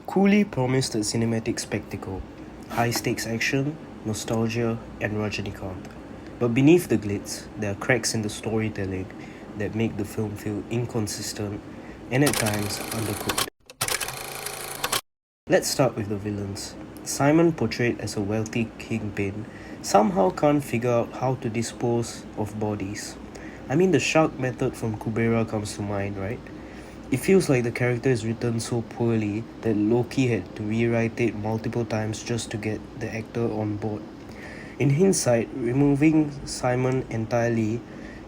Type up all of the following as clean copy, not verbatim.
Coolie promised a cinematic spectacle, high-stakes action, nostalgia, and Rajinikanth. But beneath the glitz, there are cracks in the storytelling that make the film feel inconsistent and at times undercooked. Let's start with the villains. Simon, portrayed as a wealthy kingpin, somehow can't figure out how to dispose of bodies. I mean, the shark method from Kubera comes to mind, right? It feels like the character is written so poorly that Loki had to rewrite it multiple times just to get the actor on board. In hindsight, removing Simon entirely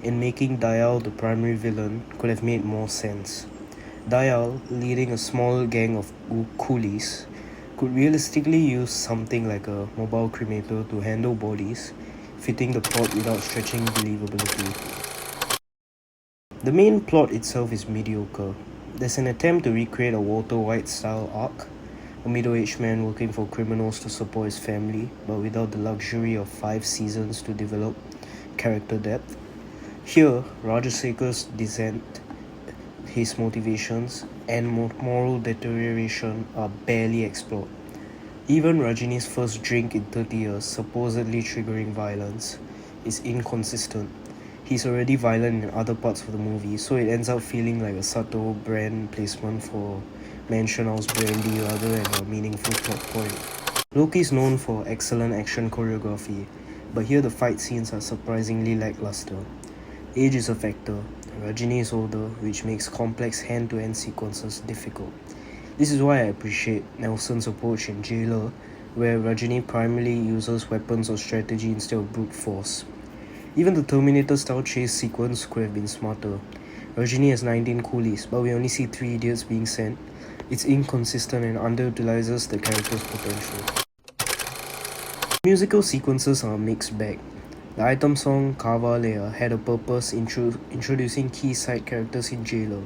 and making Dayal the primary villain could have made more sense. Dayal, leading a small gang of coolies, could realistically use something like a mobile cremator to handle bodies, fitting the plot without stretching believability. The main plot itself is mediocre. There's an attempt to recreate a Walter White style arc, a middle-aged man working for criminals to support his family, but without the luxury of 5 seasons to develop character depth. Here, Rajasekhar's descent, his motivations, and moral deterioration are barely explored. Even Rajini's first drink in 30 years, supposedly triggering violence, is inconsistent. He's already violent in other parts of the movie, so it ends up feeling like a subtle brand placement for Mansion House brandy rather than a meaningful plot point. Loki is known for excellent action choreography, but here the fight scenes are surprisingly lackluster. Age is a factor. Rajini is older, which makes complex hand-to-hand sequences difficult. This is why I appreciate Nelson's approach in Jailer, where Rajini primarily uses weapons or strategy instead of brute force. Even the Terminator-style chase sequence could have been smarter. Rajini has 19 coolies, but we only see 3 idiots being sent. It's inconsistent and underutilizes the character's potential. Musical sequences are a mixed bag. The item song Kavalea had a purpose introducing key side characters in Jailer.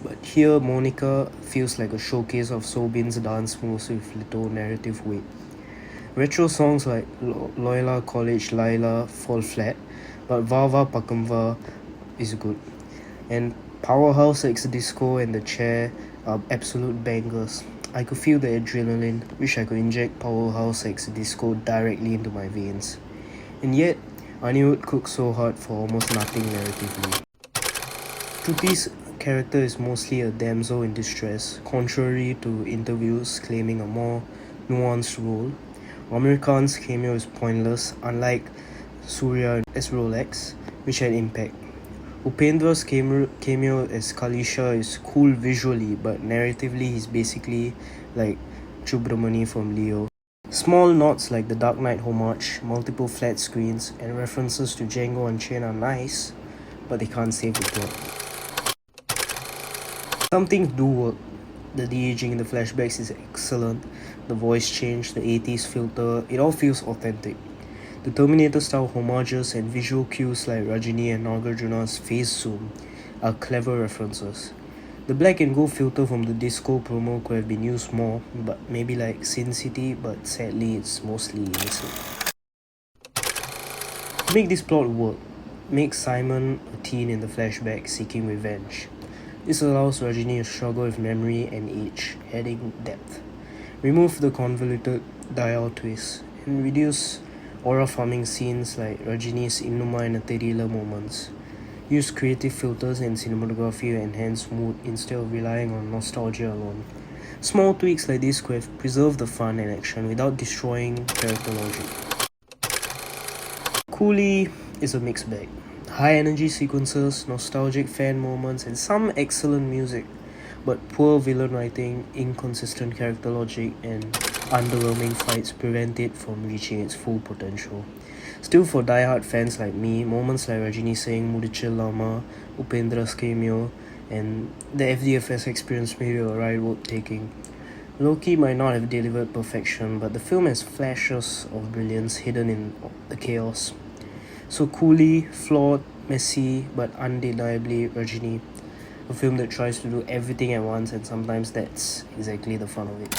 But here, Monica feels like a showcase of Soubin's dance moves with little narrative weight. Retro songs like Loyola College Laila fall flat, but Vava Pakamva is good. And Powerhouse X Disco and The Chair are absolute bangers. I could feel the adrenaline, wish I could inject Powerhouse X Disco directly into my veins. And yet, Anirudh cooks so hard for almost nothing narratively. Shruti's character is mostly a damsel in distress, contrary to interviews claiming a more nuanced role. Aamir Khan's cameo is pointless, unlike Surya as Rolex, which had impact. Upendra's cameo as Kalisha is cool visually, but narratively he's basically like Chubramani from Leo. Small nods like the Dark Knight homage, multiple flat screens, and references to Django Unchained are nice, but they can't save the plot. Some things do work. The de-aging in the flashbacks is excellent. The voice change, the 80s filter, it all feels authentic. The Terminator-style homages and visual cues like Rajini and Nagarjuna's face zoom are clever references. The black and gold filter from the disco promo could have been used more, but maybe like Sin City, but sadly it's mostly missing. To make this plot work, make Simon a teen in the flashback seeking revenge. This allows Rajini to struggle with memory and age, adding depth. Remove the convoluted Dayal twist and reduce aura farming scenes like Rajini's Innuma and Terila moments. Use creative filters and cinematography to enhance mood instead of relying on nostalgia alone. Small tweaks like this could have preserved the fun and action without destroying character logic. Coolie is a mixed bag. High energy sequences, nostalgic fan moments, and some excellent music, but poor villain writing, inconsistent character logic, and underwhelming fights prevent it from reaching its full potential. Still, for die-hard fans like me, moments like Rajini saying Mudichil Lama, Upendra's cameo, and the FDFS experience made it a ride worth taking. Loki might not have delivered perfection, but the film has flashes of brilliance hidden in the chaos. So Coolie, flawed, messy, but undeniably Rajini. A film that tries to do everything at once, and sometimes that's exactly the fun of it.